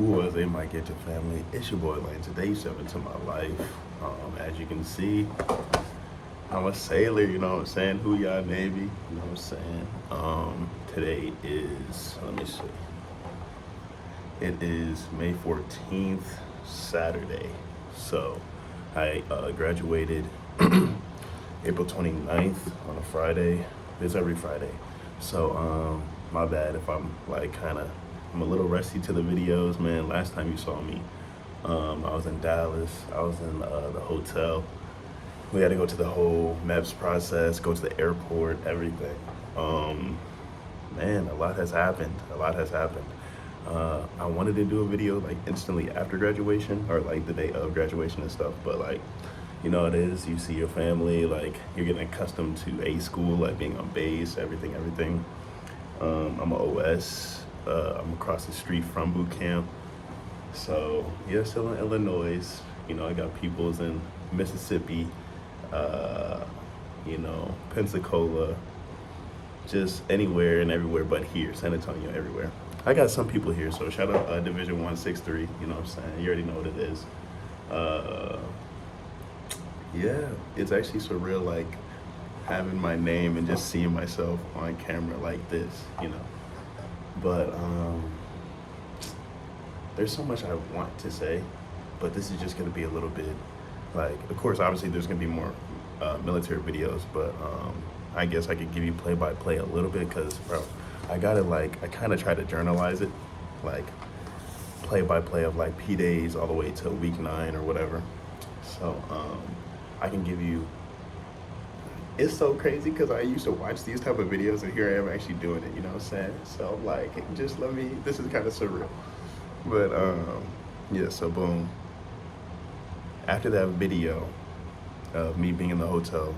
Was they might get your family. It's your boy Lane. Today you step into my life. As you can see, I'm a sailor, you know what I'm saying? HOOYAH Navy, you know what I'm saying? Today is, let me see. It is May 14th, Saturday. So I graduated April 29th on a Friday. It's every Friday. So my bad if I'm like I'm a little rusty to the videos, man. Last time you saw me, I was in Dallas. I was in the hotel. We had to go to the whole MEPS process, go to the airport, everything. Man, a lot has happened. A lot has happened. I wanted to do a video like instantly after graduation or like the day of graduation and stuff, but like, you know, it is, you see your family, like you're getting accustomed to a school, like being on base, everything. I'm a OS. I'm across the street from Bootcamp. So yeah, still in Illinois. You know, I got peoples in Mississippi, you know, Pensacola, just anywhere and everywhere but here, San Antonio, everywhere. I got some people here, so shout out Division 163, you know what I'm saying? You already know what it is. Yeah, it's actually surreal, like having my name and just seeing myself on camera like this, you know. But there's so much I want to say, but this is just gonna be a little bit like, of course, obviously there's gonna be more military videos, but I guess I could give you play-by-play a little bit, because bro, I gotta like, I kind of try to journalize it, like play-by-play of like P-days all the way to week 9 or whatever. So I can give you, it's so crazy because I used to watch these type of videos and here I am actually doing it, you know what I'm saying? So like, just let me, this is kind of surreal. But yeah, so boom. After that video of me being in the hotel,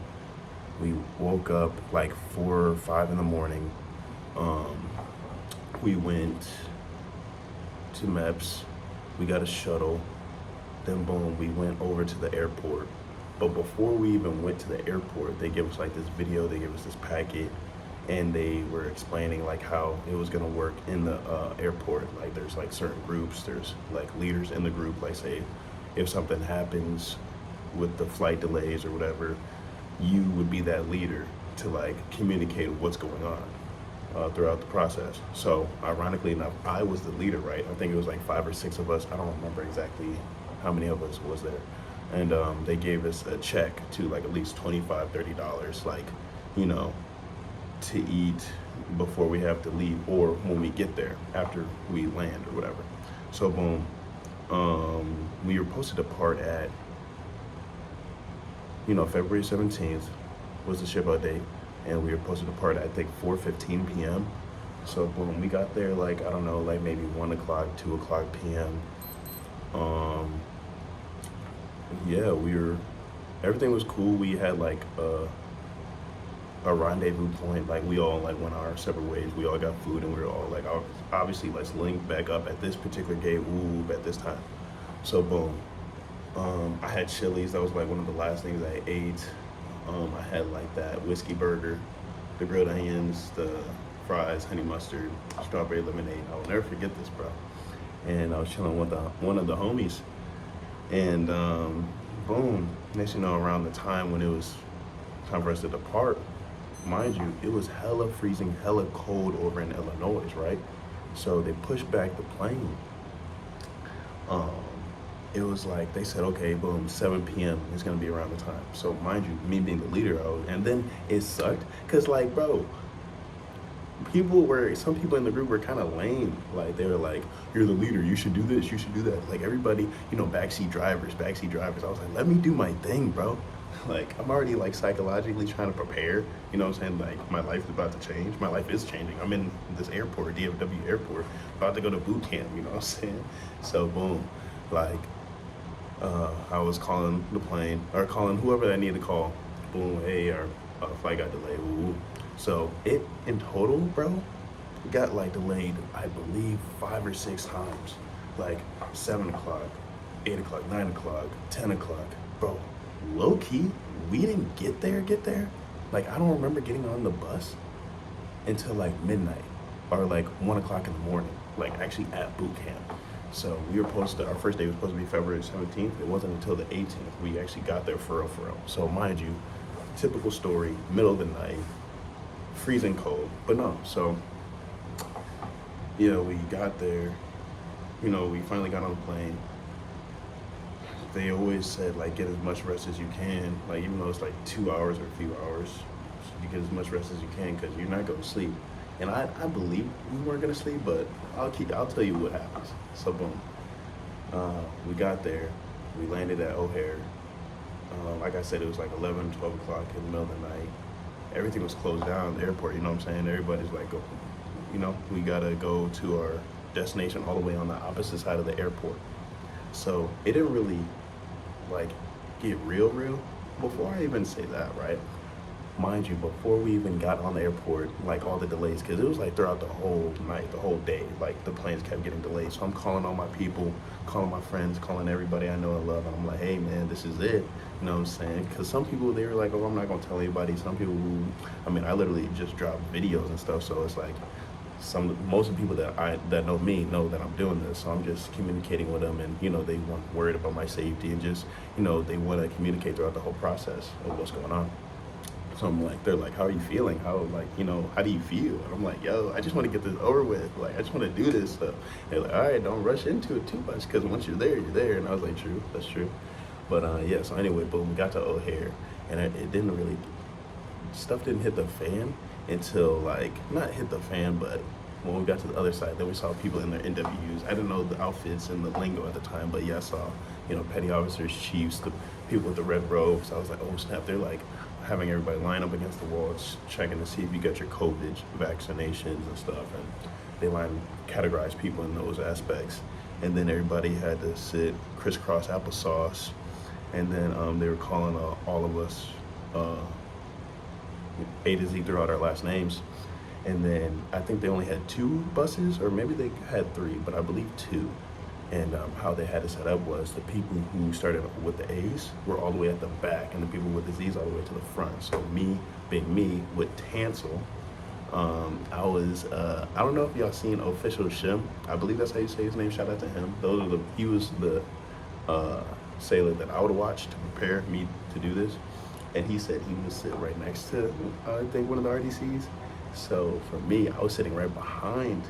we woke up like 4 or 5 in the morning. We went to MEPS, we got a shuttle, then boom, we went over to the airport. But before we even went to the airport, they gave us like this video, they gave us this packet, and they were explaining like how it was gonna work in the airport. Like there's like certain groups, there's like leaders in the group, like say if something happens with the flight delays or whatever, you would be that leader to like communicate what's going on throughout the process. So ironically enough, I was the leader, right? I think it was like 5 or 6 of us. I don't remember exactly how many of us was there. And they gave us a check to like at least $25, $30, like, you know, to eat before we have to leave or when we get there after we land or whatever. So boom, we were supposed to depart at, you know, February 17th was the ship out date, and we were supposed to depart at I think 4:15 p.m. So boom, we got there like, I don't know, like maybe 1 o'clock, 2 o'clock p.m. Yeah, everything was cool. We had like a rendezvous point, like we all like went our separate ways. We all got food and we were all like, obviously let's link back up at this particular gate, at this time. So boom, I had Chili's. That was like one of the last things I ate. I had like that whiskey burger, the grilled onions, the fries, honey mustard, strawberry lemonade. I'll never forget this, bro. And I was chilling with one of the homies. And boom, next you know, around the time when it was time for us to depart, mind you, it was hella freezing, hella cold over in Illinois, right? So they pushed back the plane. It was like, they said, okay, boom, 7 p.m. is gonna be around the time. So mind you, me being the leader, and then it sucked, cause like, bro, some people in the group were kind of lame. Like they were like, you're the leader, you should do this, you should do that. Like everybody, you know, backseat drivers. I was like, let me do my thing, bro. Like I'm already like psychologically trying to prepare, you know what I'm saying? Like my life is about to change. My life is changing. I'm in this airport, DFW airport, about to go to boot camp, you know what I'm saying? So boom, like I was calling the plane, or calling whoever I need to call. Boom, hey, our flight got delayed. Ooh. So it, in total, bro, got like delayed, I believe 5 or 6 times. Like 7 o'clock, 8 o'clock, 9 o'clock, 10 o'clock. Bro, low key, we didn't get there. Like I don't remember getting on the bus until like midnight or like 1 o'clock in the morning, like actually at boot camp. So we were supposed to, our first day was supposed to be February 17th. It wasn't until the 18th we actually got there for real. So mind you, typical story, middle of the night, freezing cold. But no, so, we got there, we finally got on the plane. They always said, like, get as much rest as you can. Like, even though it's like 2 hours or a few hours, you get as much rest as you can because you're not going to sleep. And I believe we weren't going to sleep, but I'll tell you what happens. So boom, we got there, we landed at O'Hare. Like I said, it was like 11, 12 o'clock in the middle of the night. Everything was closed down at the airport, you know what I'm saying? Everybody's like, we gotta go to our destination all the way on the opposite side of the airport. So it didn't really like get real. Before I even say that, right? Mind you, before we even got on the airport, like all the delays, because it was like throughout the whole night, the whole day, like the planes kept getting delayed. So I'm calling all my people, calling my friends, calling everybody I know and love, and I'm like, hey man, this is it. You know what I'm saying? Because some people, they were like, oh, I'm not gonna tell anybody. Some people I literally just dropped videos and stuff, so it's like most of the people that know me know that I'm doing this, so I'm just communicating with them, and they weren't worried about my safety, and just they want to communicate throughout the whole process of what's going on. So I'm like, they're like, how are you feeling? How do you feel? And I'm like, yo, I just want to get this over with. Like, I just want to do this stuff. They're like, all right, don't rush into it too much, because once you're there, you're there. And I was like, true, that's true. But so anyway, boom, we got to O'Hare, and it didn't really, stuff didn't hit the fan until not hit the fan, but when we got to the other side, then we saw people in their NWs. I didn't know the outfits and the lingo at the time, but yeah, I saw, petty officers, chiefs, the people with the red robes. I was like, oh snap, they're like having everybody line up against the wall, checking to see if you got your COVID vaccinations and stuff, and they categorize people in those aspects. And then everybody had to sit crisscross applesauce, and then they were calling all of us A to Z throughout our last names. And then I think they only had 2 buses, or maybe they had 3, but I believe 2. And how they had it set up was the people who started with the A's were all the way at the back, and the people with the Z's all the way to the front. So me, being me, with Tansel, I was, I don't know if y'all seen Official Shim. I believe that's how you say his name. Shout out to him. He was the sailor that I would watch to prepare me to do this. And he said he would sit right next to, I think, one of the RDCs. So for me, I was sitting right behind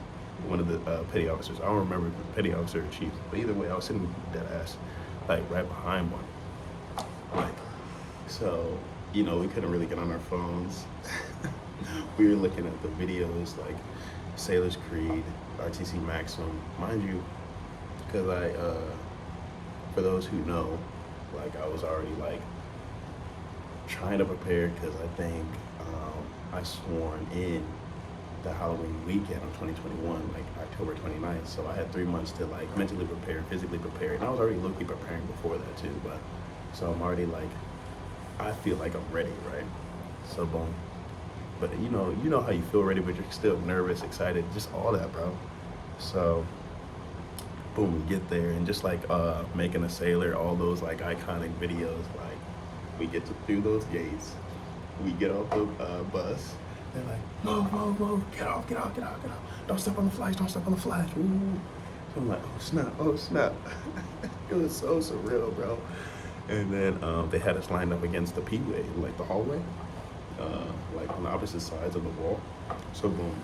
one of the petty officers. I don't remember if it was petty officer or chief, but either way, I was sitting dead ass, like right behind one. So, we couldn't really get on our phones. We were looking at the videos, like Sailor's Creed, RTC Maxim, mind you, because for those who know, I was already trying to prepare, because I think I sworn in the Halloween weekend of 2021, October 29th. So I had 3 months to mentally prepare, physically prepare, and I was already low-key preparing before that too. But so I'm already I feel like I'm ready, right? So boom. But you know how you feel ready, but you're still nervous, excited, just all that, bro. So boom, we get there, and just Making a Sailor, all those iconic videos, we get through those gates, we get off the bus. They're like, move, get off. Don't step on the flash. Ooh. So I'm like, oh snap. It was so surreal, bro. And then they had us lined up against the P-way, the hallway, on the opposite sides of the wall. So boom.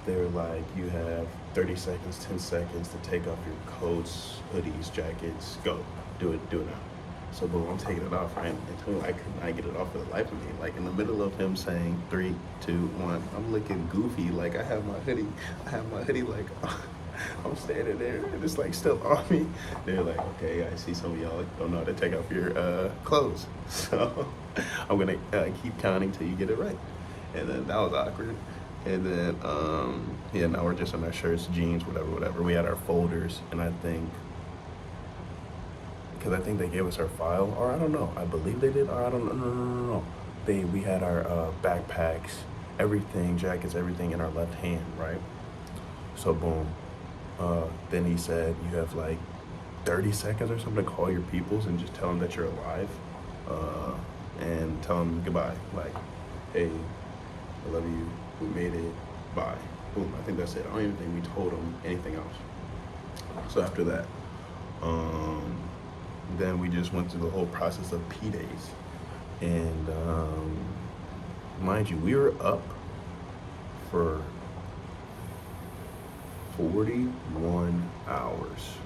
They were like, you have 30 seconds, 10 seconds to take off your coats, hoodies, jackets, go. Do it now. So boom, I'm taking it off, right? Until I could not get it off for the life of me. In the middle of him saying 3, 2, 1, I'm looking goofy. I have my hoodie. I'm standing there, and it's still on me. They're like, okay, I see some of y'all don't know how to take off your clothes. So I'm gonna keep counting till you get it right. And then that was awkward. And then, now we're just in our shirts, jeans, whatever. We had our folders, and I think they gave us our file, or I don't know. I believe they did, or I don't know. No. We had our backpacks, everything, jackets, everything in our left hand, right? So boom. Then he said, you have 30 seconds or something to call your peoples and just tell them that you're alive, and tell them goodbye. Hey, I love you. We made it. Bye. boom, I think that's it. I don't even think we told them anything else. So after that, then we just went through the whole process of P-Days. And mind you, we were up for 41 hours.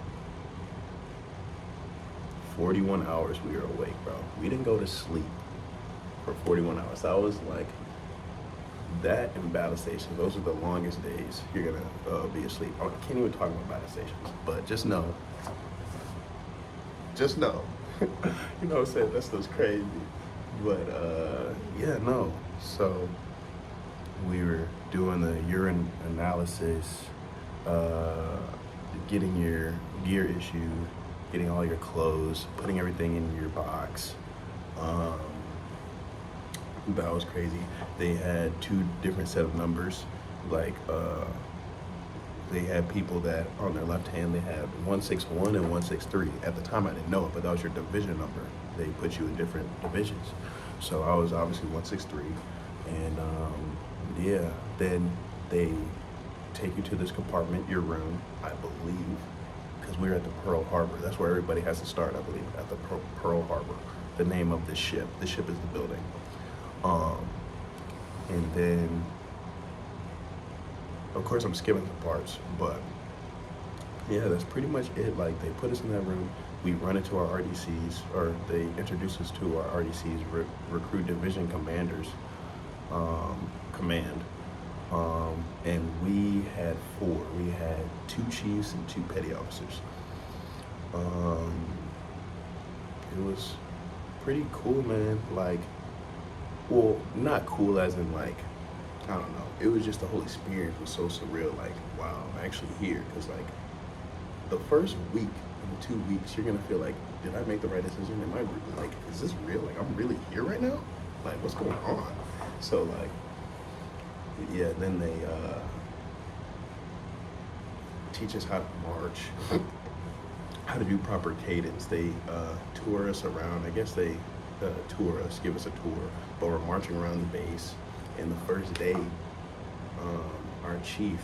41 hours we were awake, bro. We didn't go to sleep for 41 hours. That was like, that and battle stations, those are the longest days you're gonna be asleep. I can't even talk about battle stations, but just know, you know what I'm saying, that stuff's crazy. But yeah, no. So we were doing the urine analysis, getting your gear issued, getting all your clothes, putting everything in your box. That was crazy. They had 2 different set of numbers. Like they had people that on their left hand they had 161 and 163. At the time I didn't know it, but that was your division number. They put you in different divisions. So I was obviously 163, and yeah. Then they take you to this compartment, your room, I believe, because we were at the Pearl Harbor. That's where everybody has to start, I believe, at the Pearl Harbor. The name of the ship. The ship is the building. And then, of course, I'm skipping some parts, but yeah, that's pretty much it. Like, they put us in that room, we run into our RDCs, or they introduce us to our RDCs, Recruit Division Commanders, command. And we had 4. We had 2 chiefs and 2 petty officers. It was pretty cool, man. Like, well, not cool as in like, I don't know. It was just the whole experience was so surreal. Like, wow, I'm actually here. Because like, the first week and 2 weeks, you're gonna feel like, did I make the right decision? Am I like, is this real? Like, I'm really here right now? Like, what's going on? So like, yeah, then they teach us how to march, how to do proper cadence. They tour us around. I guess they tour us, give us a tour, but we're marching around the base. And the first day, our chief,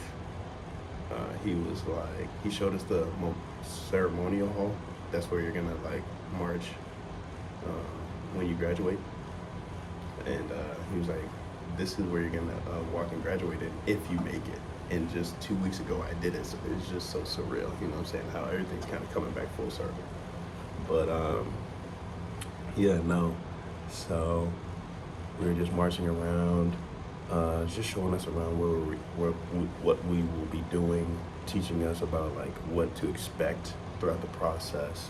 he was like, he showed us the ceremonial hall. That's where you're gonna like march when you graduate. And he was like, this is where you're gonna walk and graduate in if you make it. And just 2 weeks ago I did it, so it's just so surreal, you know what I'm saying, how everything's kind of coming back full circle. But yeah, no, so we were just marching around, just showing us around what we will be doing, teaching us about like what to expect throughout the process.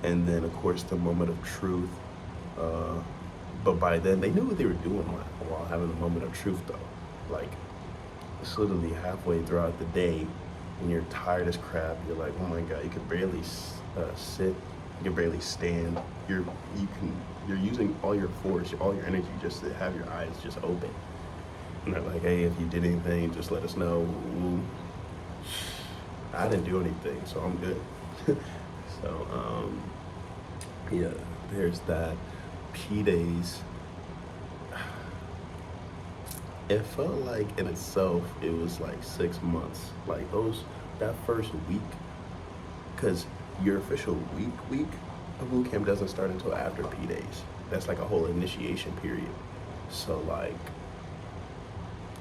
And then of course the moment of truth. But by then they knew what they were doing while having the moment of truth though. Like, it's literally halfway throughout the day when you're tired as crap, you're like, oh my God, you can barely sit, you can barely stand. You're using all your force, all your energy just to have your eyes just open. And they're like, hey, if you did anything, just let us know. Ooh. I didn't do anything, so I'm good. So, yeah, there's that. P-Days, it felt like in itself, it was like 6 months. Like that first week, because your official week of boot camp doesn't start until after P-Days. That's like a whole initiation period. So like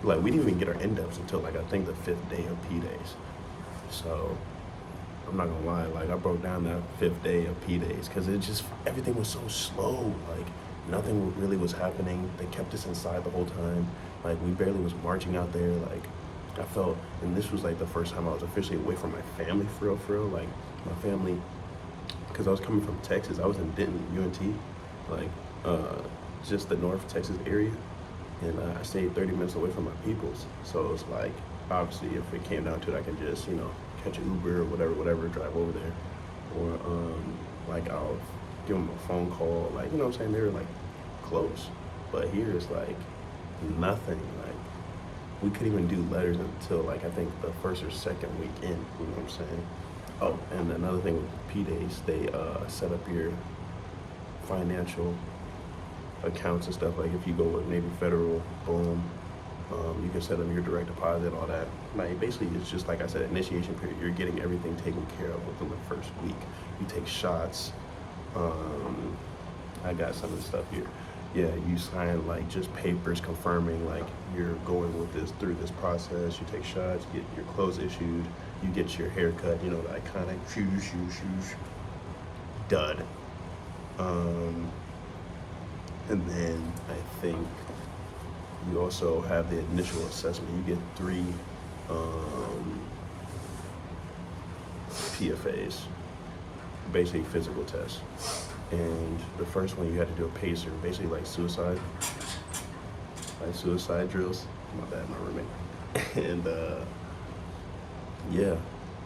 we didn't even get our end-ups until like I think the 5th day of P-Days. So I'm not gonna lie, like I broke down that 5th day of P-Days because it just, everything was so slow. Like nothing really was happening. They kept us inside the whole time. Like we barely was marching out there. Like I felt, and this was like the first time I was officially away from my family for real. Like my family, because I was coming from Texas. I was in Denton, UNT, like just the North Texas area. And I stayed 30 minutes away from my peoples. So it's like, obviously if it came down to it, I could just, catch an Uber or whatever, drive over there. Or like I'll give them a phone call, like, you know what I'm saying? They were like close. But here it's like nothing. Like we couldn't even do letters until like I think the 1st or 2nd week in, you know what I'm saying? Oh, and another thing with P-Days, they set up your financial accounts and stuff. Like if you go with Navy Federal, boom, You can set up your direct deposit, all that. Like basically, it's just like I said, initiation period. You're getting everything taken care of within the first week. You take shots. I got some of the stuff here. Yeah, you sign like just papers confirming like you're going with this through this process. You take shots, get your clothes issued, you get your hair cut. You know, the iconic shoes, dud. And then I think you also have the initial assessment. You get 3 PFAs, basically physical tests. And the first one, you had to do a pacer, basically like suicide drills. My bad, my roommate. And yeah,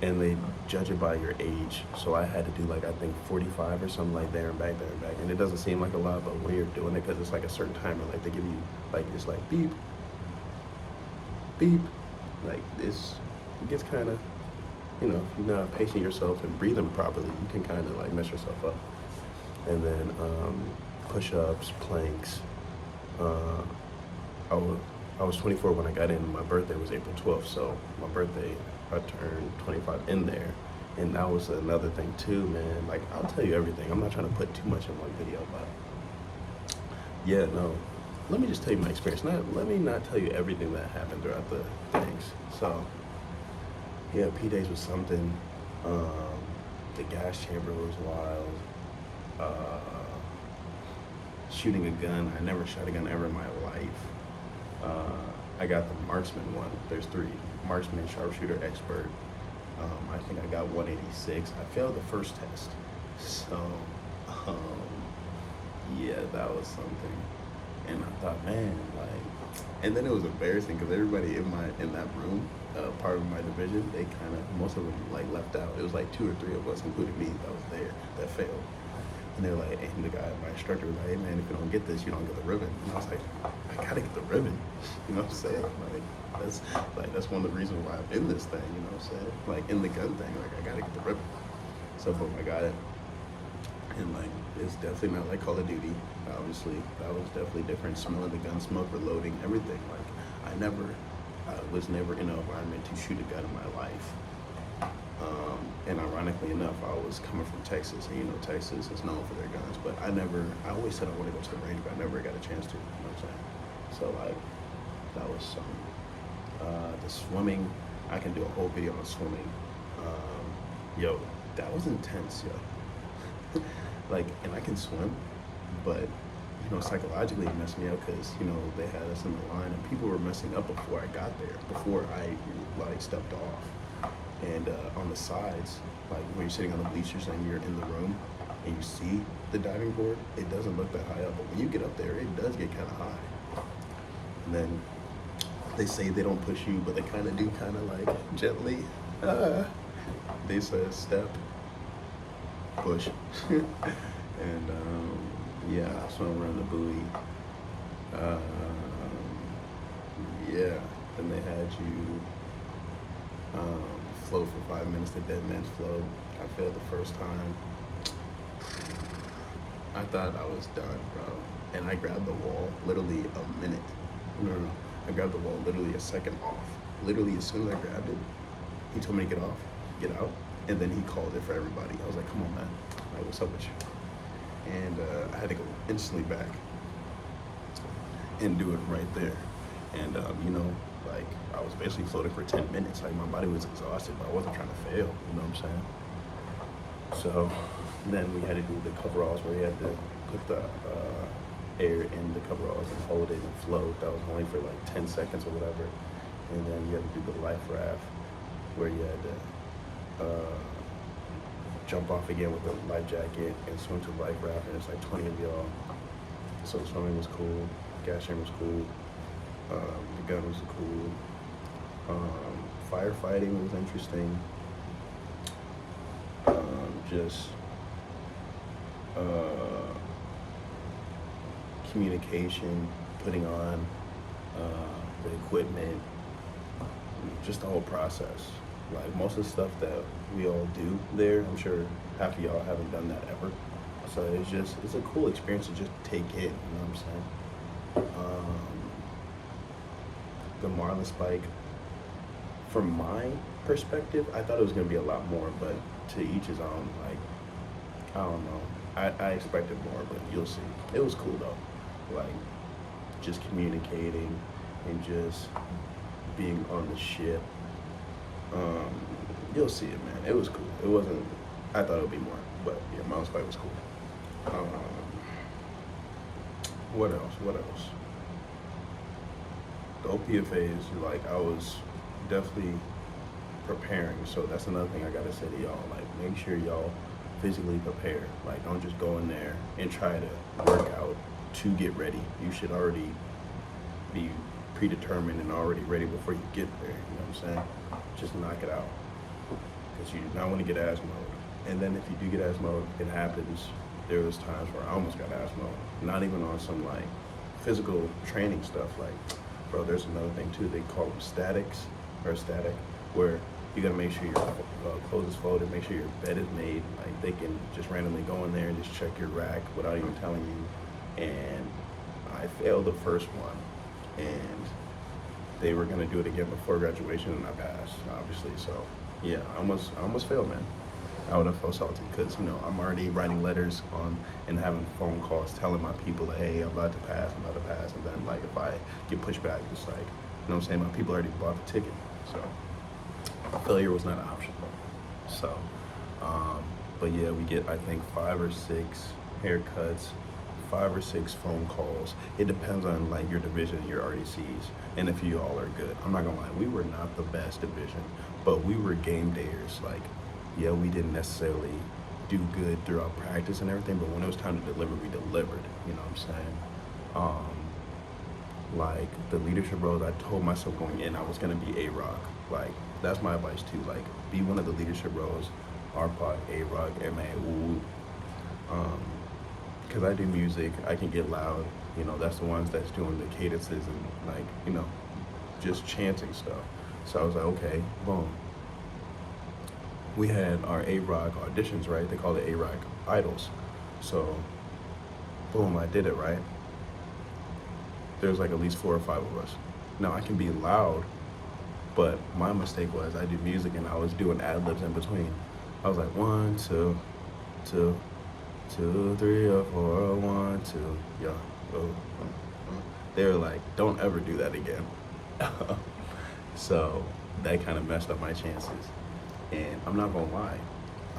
and they judge it by your age. So I had to do like, I think 45 or something, like there and back. And it doesn't seem like a lot, but when you're doing it, because it's like a certain timer, like they give you, like it's like beep, beep. Like this, it gets kind of, you know, if you're not pacing yourself and breathing properly, you can kind of like mess yourself up. And then push-ups, planks. I was 24 when I got in. My birthday was April 12th, so my birthday, I turned 25 in there. And that was another thing too, man. Like, I'll tell you everything. I'm not trying to put too much in one video, but yeah, no. Let me just tell you my experience. Let me not tell you everything that happened throughout the things. So, yeah, P-Days was something. The gas chamber was wild. Shooting a gun. I never shot a gun ever in my life. I got the marksman one. There's 3. Marksman, sharpshooter, expert. I think I got 186. I failed the first test. So, yeah, that was something. And I thought, man, like, and then it was embarrassing because everybody in that room, part of my division, they kind of, most of them like left out. It was like 2 or 3 of us, including me, that was there, that failed. And they're like, and the guy, my instructor was like, hey man, if you don't get this, you don't get the ribbon. And I was like, I gotta get the ribbon. You know what I'm saying? That's one of the reasons why I'm in this thing, you know what I'm saying? Like in the gun thing, like I gotta get the ribbon. So boom, I got it. And like, it's definitely not like Call of Duty, obviously. That was definitely different, smelling the gun smoke, reloading, everything. Like, I was never in an environment to shoot a gun in my life. And ironically enough, I was coming from Texas, and you know Texas is known for their guns, but I always said I want to go to the range, but I never got a chance to, you know what I'm saying? So like, that was something. The swimming, I can do a whole video on swimming. Yo, that was intense, yo. Like, and I can swim, but you know, psychologically it messed me up because, you know, they had us in the line and people were messing up before I got there, before I like stepped off. And on the sides, like when you're sitting on the bleachers and you're in the room and you see the diving board, it doesn't look that high up, but when you get up there, it does get kind of high. And then they say they don't push you, but they kind of do, kind of like gently. They said step, push. And yeah, I swam around the buoy. Yeah, then they had you float for 5 minutes, the dead man's float. I failed the first time. I thought I was done, bro. And I grabbed the wall literally a minute. No. I grabbed the wall literally a second off. Literally as soon as I grabbed it, he told me to get off, get out, and then he called it for everybody. I was like, come on, man. Like, what's up with you? And I had to go instantly back and do it right there. And, you know, like, I was basically floating for 10 minutes. Like, my body was exhausted, but I wasn't trying to fail, you know what I'm saying? So then we had to do the coveralls where you had to put the air in the coveralls and hold it and float. That was only for like 10 seconds or whatever. And then you had to do the life raft where you had to jump off again with the life jacket and swim to the life raft, and it's like 20 of y'all. So swimming was cool, gas chamber was cool, the gun was cool, firefighting was interesting, just communication, putting on the equipment, just the whole process. Like most of the stuff that we all do there, I'm sure half of y'all haven't done that ever. So it's a cool experience to just take in, you know what I'm saying? the marlin spike, from my perspective, I thought it was gonna be a lot more, but to each his own. Like, I don't know. I expected more, but you'll see. It was cool though. Like, just communicating and just being on the ship. You'll see it, man. It was cool. It wasn't. I thought it would be more, but yeah, mountain spike was cool. What else? What else? The OPFAs, like, I was definitely preparing. So that's another thing I gotta say to y'all. Like, make sure y'all physically prepare. Like, don't just go in there and try to work out to get ready. You should already be predetermined and already ready before you get there. You know what I'm saying? Just knock it out, because you do not want to get asthma. And then if you do get asthma, it happens. There was times where I almost got asthma. Not even on some like physical training stuff. Like, bro, there's another thing too. They call them statics or static, where you gotta make sure your clothes is folded, make sure your bed is made. Like, they can just randomly go in there and just check your rack without even telling you. And I failed the first one, and they were gonna do it again before graduation, and I passed, obviously. So yeah, I almost failed, man. I would have felt salty, because, you know, I'm already writing letters on and having phone calls telling my people that, hey, I'm about to pass, and then, like, if I get pushed back, it's like, you know what I'm saying, my people already bought the ticket. So failure was not an option. So but yeah, we get, I think, 5 or 6 haircuts, 5 or 6 phone calls. It depends on, like, your division, your RDCs, and if you all are good. I'm not gonna lie, we were not the best division, but we were game dayers. Like, yeah, we didn't necessarily do good throughout practice and everything, but when it was time to deliver, we delivered. You know what I'm saying? Like, the leadership roles, I told myself going in, I was gonna be A-Rock. Like, that's my advice too. Like, be one of the leadership roles, RPOC, A-Rock, MA, ooh. Because I do music, I can get loud. You know, that's the ones that's doing the cadences and, like, you know, just chanting stuff. So I was like, okay, boom. We had our A-Rock auditions, right? They call it A-Rock Idols. So, boom, I did it, right? There's like at least 4 or 5 of us. Now, I can be loud, but my mistake was I do music and I was doing ad-libs in between. I was like, 1, 2, 2, 2, 3 or 4, 1, 2, yeah. They were like, don't ever do that again. So that kind of messed up my chances. And I'm not gonna lie,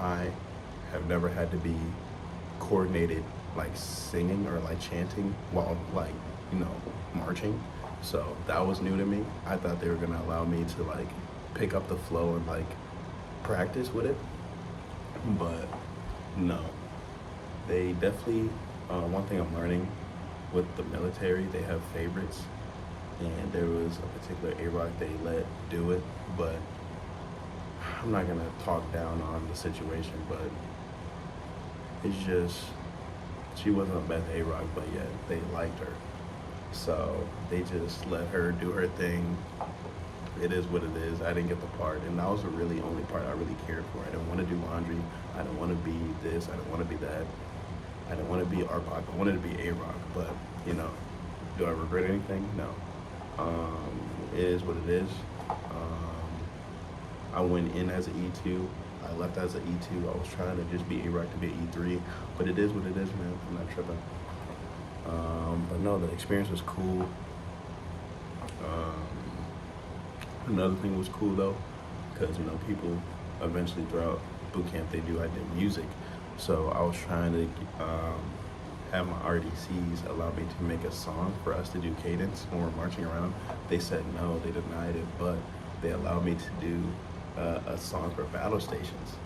I have never had to be coordinated, like, singing or like chanting while, like, you know, marching. So that was new to me. I thought they were gonna allow me to, like, pick up the flow and, like, practice with it, but no. They definitely, one thing I'm learning with the military, they have favorites, and there was a particular A-Rock they let do it, but I'm not gonna talk down on the situation, but it's just, she wasn't a best A-Rock, but yet they liked her. So they just let her do her thing. It is what it is. I didn't get the part, and that was the really only part I really cared for. I didn't want to do laundry. I didn't want to be this. I didn't want to be that. I didn't want to be RPOC. I wanted to be A-Rock, but, you know, do I regret anything? No. It is what it is. I went in as an E2. I left as an E2. I was trying to just be A-Rock to be an E3, but it is what it is, man. I'm not tripping. But no, the experience was cool. Another thing was cool though, because, you know, people eventually throughout boot camp, I did music. So I was trying to have my RDCs allow me to make a song for us to do cadence when we're marching around. They said no, they denied it, but they allowed me to do a song for battle stations,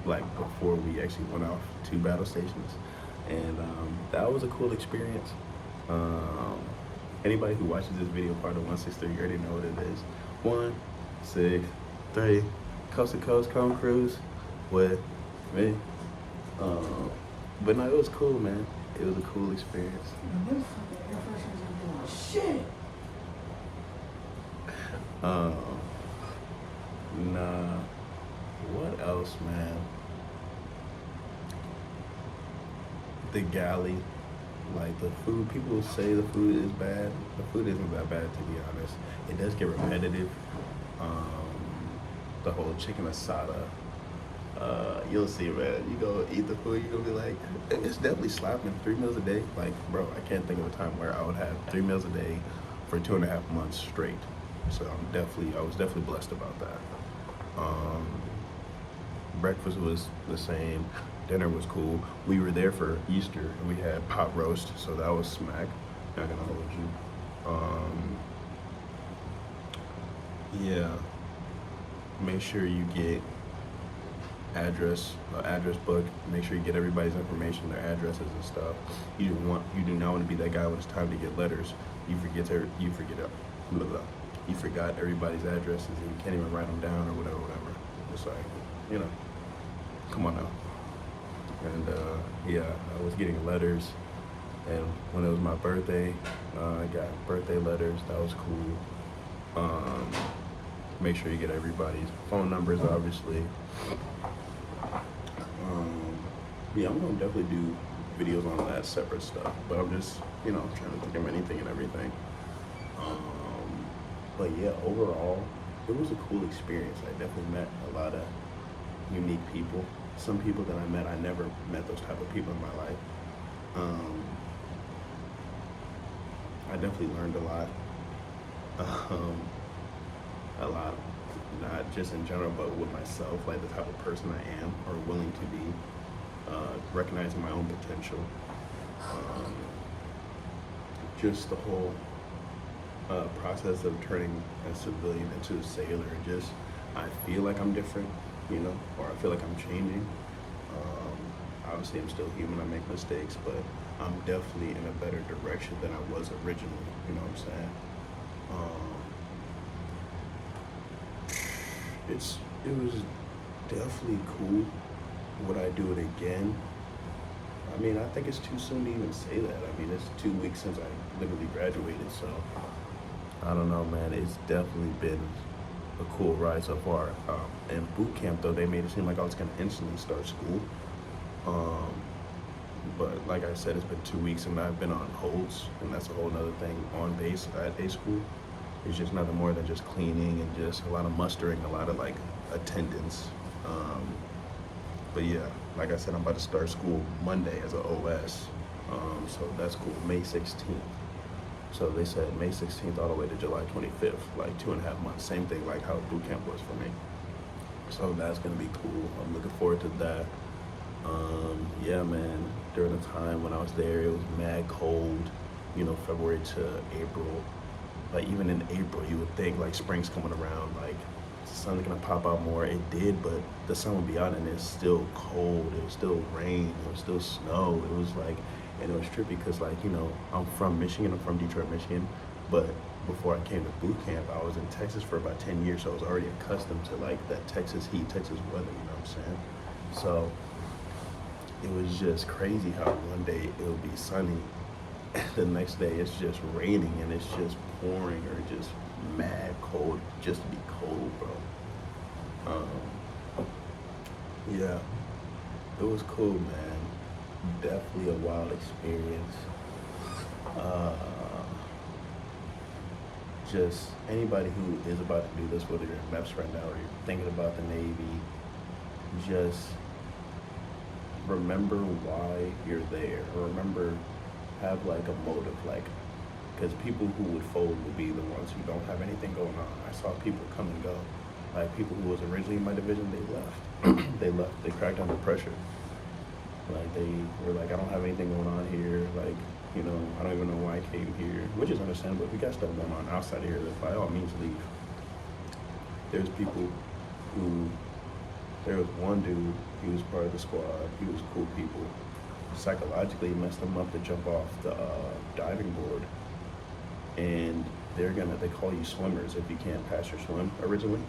like before we actually went off to battle stations. And that was a cool experience. Anybody who watches this video part of 163, you already know what it is. 163, coast to coast, come cruise with me. But no, it was cool, man. It was a cool experience. Shit. Nah. What else, man? The galley Like the food, people say the food is bad. The food isn't that bad, to be honest. It does get repetitive. The whole chicken asada. You'll see, man. You go eat the food, you're gonna be like, it's definitely slapping. 3 meals a day. Like, bro, I can't think of a time where I would have 3 meals a day for 2.5 months straight. So I was definitely blessed about that. Breakfast was the same. Dinner was cool. We were there for Easter and we had pot roast, so that was smack. Not gonna hold you. Yeah. Make sure you get address book. Make sure you get everybody's information, their addresses and stuff. You do not want to be that guy when it's time to get letters. You forgot everybody's addresses and you can't even write them down or whatever. It's like, come on now. And yeah, I was getting letters, and when it was my birthday, I got birthday letters. That was cool. Make sure you get everybody's phone numbers, obviously. Yeah, I'm gonna definitely do videos on that separate stuff, but I'm just, trying to think of anything and everything. But yeah, overall, it was a cool experience. I definitely met a lot of unique people. Some people that I met, I never met those type of people in my life. I definitely learned a lot. Not just in general, but with myself, like the type of person I am or willing to be, recognizing my own potential. Just the whole process of turning a civilian into a sailor. I feel like I'm different, or I feel like I'm changing. Obviously, I'm still human. I make mistakes, but I'm definitely in a better direction than I was originally. You know what I'm saying? It was definitely cool. Would I do it again? I mean, I think it's too soon to even say that. I mean, it's 2 weeks since I literally graduated, so I don't know, man. It's definitely been a cool ride so far. In boot camp, though, they made it seem like I was gonna instantly start school. But like I said, it's been 2 weeks and I've been on holds, and that's a whole nother thing on base at a school. It's just nothing more than just cleaning and just a lot of mustering, a lot of like attendance. But yeah, like I said, I'm about to start school Monday as an OS. So that's cool, May 16th. So they said May 16th all the way to July 25th, like 2.5 months. Same thing like how boot camp was for me. So that's gonna be cool. I'm looking forward to that. Yeah, man, during the time when I was there, it was mad cold, February to April. Like even in April, you would think like spring's coming around, like the sun's gonna pop out more. It did, but the sun would be out and it's still cold. It was still rain. It was still snow. It was like, and it was trippy because like, I'm from Michigan. I'm from Detroit, Michigan. But before I came to boot camp, I was in Texas for about 10 years. So I was already accustomed to like that Texas heat, Texas weather, you know what I'm saying? So it was just crazy how one day it would be sunny, and the next day it's just raining and it's just pouring or just mad cold just to be cold, bro. Yeah, it was cool, man. Definitely a wild experience. Just anybody who is about to do this, whether you're in MEPS right now or you're thinking about the Navy, just remember why you're there. Remember, have like a motive, like, because people who would fold would be the ones who don't have anything going on. I saw people come and go. Like people who was originally in my division, they left. They cracked under pressure. Like they were like, I don't have anything going on here. Like, I don't even know why I came here, which is understandable. If you got stuff going on outside of here, then by all means leave. There's people who, there was one dude, he was part of the squad, he was cool people. Psychologically, it messed them up to jump off the diving board. And they call you swimmers if you can't pass your swim originally.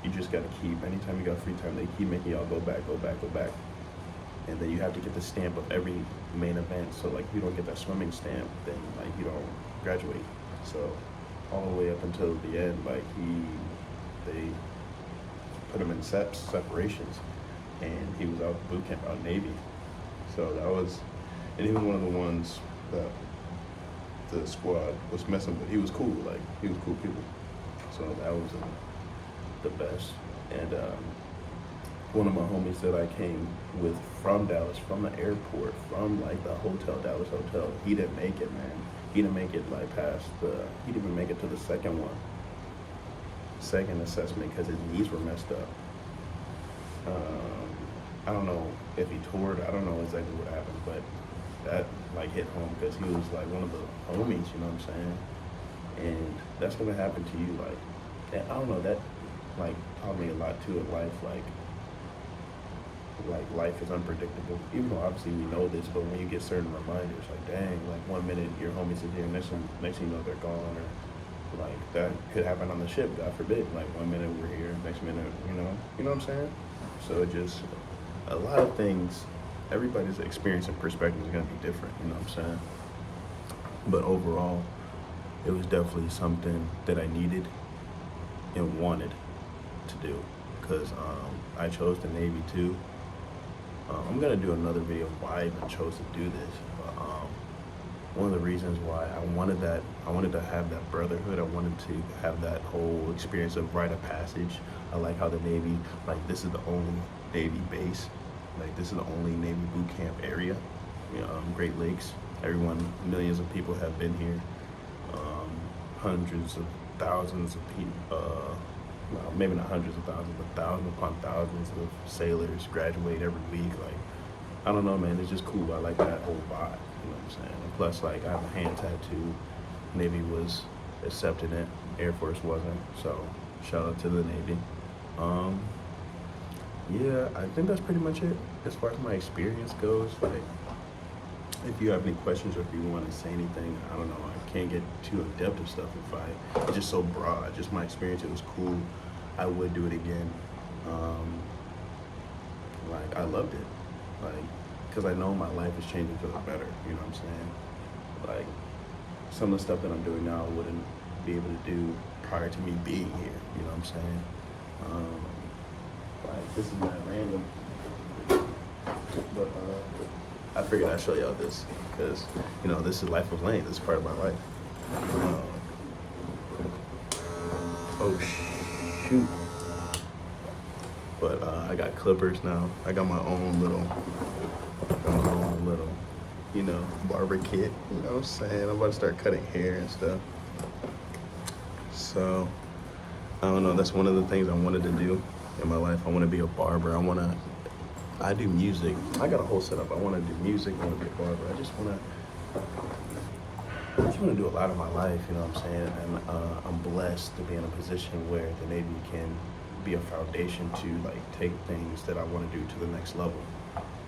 You just gotta keep, anytime you got free time, they keep making y'all go back. And then you have to get the stamp of every main event. So like if you don't get that swimming stamp, then like you don't graduate. So all the way up until the end, like they put him in separations, and he was out boot camp, out Navy. So that was, and even one of the ones the squad was messing with. He was cool, like, he was cool people. So that was the best. And one of my homies that I came with from Dallas, from the airport, from like the hotel, Dallas hotel, he didn't make it, man. He didn't make it like past he didn't even make it to the second assessment because his knees were messed up. I don't know if he toured, I don't know exactly what happened, but that like hit home because he was like one of the homies, you know what I'm saying? And that's gonna happen to you, like, and I don't know, that like taught me a lot too in life, like life is unpredictable. Even though obviously we know this, but when you get certain reminders, like dang, like one minute your homies is here, next thing you know they're gone, or like that could happen on the ship, God forbid. Like one minute we're here, next minute, you know what I'm saying? So it just, a lot of things, everybody's experience and perspective is gonna be different, you know what I'm saying? But overall, it was definitely something that I needed and wanted to do, because I chose the Navy too. I'm gonna do another video of why I even chose to do this. But one of the reasons why I wanted to have that brotherhood. I wanted to have that whole experience of rite of passage. I like how the Navy, like this is the only Navy base, like this is the only Navy boot camp area. You know, Great Lakes. Millions of people have been here. Hundreds of thousands of people. Well, maybe not hundreds of thousands, but thousands upon thousands of sailors graduate every week. Like, I don't know, man, it's just cool. I like that whole vibe, you know what I'm saying? And plus, like, I have a hand tattoo. Navy was accepting it, Air Force wasn't, so shout out to the Navy. Yeah, I think that's pretty much it as far as my experience goes. Like, if you have any questions or if you want to say anything, I don't know, I can't get too in-depth of stuff it's just so broad. Just my experience, it was cool. I would do it again. Like, I loved it. Like, because I know my life is changing for the better, you know what I'm saying? Like, some of the stuff that I'm doing now I wouldn't be able to do prior to me being here, you know what I'm saying? Like, this is not random, but I figured I'd show y'all this because, you know, this is life of Lane. This is part of my life. Oh, shoot. But I got clippers now. I got my own little, you know, barber kit. You know what I'm saying? I'm about to start cutting hair and stuff. So, I don't know. That's one of the things I wanted to do in my life. I want to be a barber. I do music. I got a whole setup. I want to do music. I want to be a barber. I just want to do a lot of my life, you know what I'm saying? And I'm blessed to be in a position where the Navy can be a foundation to like take things that I want to do to the next level.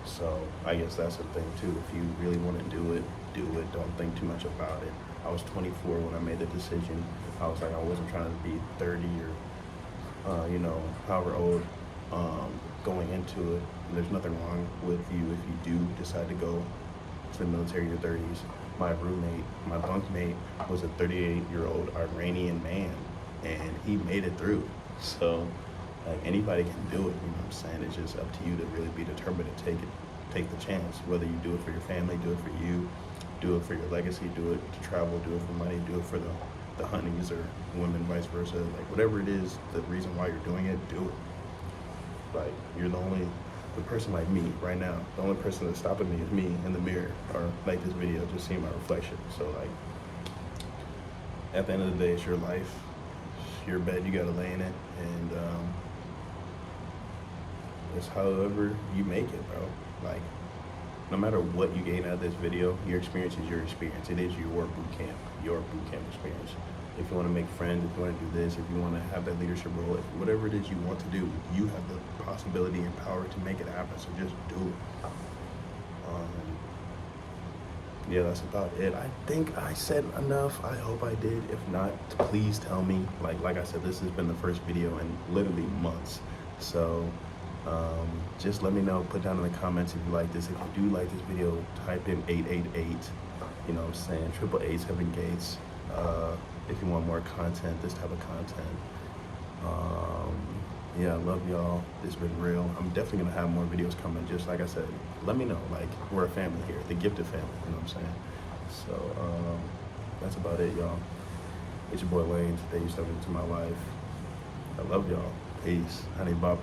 So I guess that's the thing too. If you really want to do it, do it. Don't think too much about it. I was 24 when I made the decision. I was like, I wasn't trying to be 30 or, you know, however old going into it. And there's nothing wrong with you if you do decide to go to the military in your 30s. My roommate, my bunkmate, was a 38-year-old Iranian man, and he made it through. So, like, anybody can do it, you know what I'm saying? It's just up to you to really be determined to take the chance. Whether you do it for your family, do it for you, do it for your legacy, do it to travel, do it for money, do it for the honeys or women, vice versa. Like, whatever it is, the reason why you're doing it, do it. Like, you're the person like me right now, the only person that's stopping me is me in the mirror, or like this video, just seeing my reflection. So like, at the end of the day, it's your life, it's your bed, you gotta lay in it, and it's however you make it, bro. Like, no matter what you gain out of this video, your experience is your experience. It is your boot camp experience. If you want to make friends, if you want to do this, if you want to have that leadership role, if whatever it is you want to do, you have the possibility and power to make it happen. So just do it. Yeah, that's about it. I think I said enough. I hope I did. If not, please tell me. Like I said, this has been the first video in literally months. So just let me know. Put down in the comments if you like this. If you do like this video, type in 888. You know what I'm saying? 888 gates. If you want more content, this type of content. Yeah, I love y'all. It's been real. I'm definitely gonna have more videos coming. Just like I said, let me know. Like, we're a family here, the Gyfted family, you know what I'm saying? So that's about it, y'all. It's your boy Lane. Today you stepped into my life. I love y'all. Peace. Honey Baba.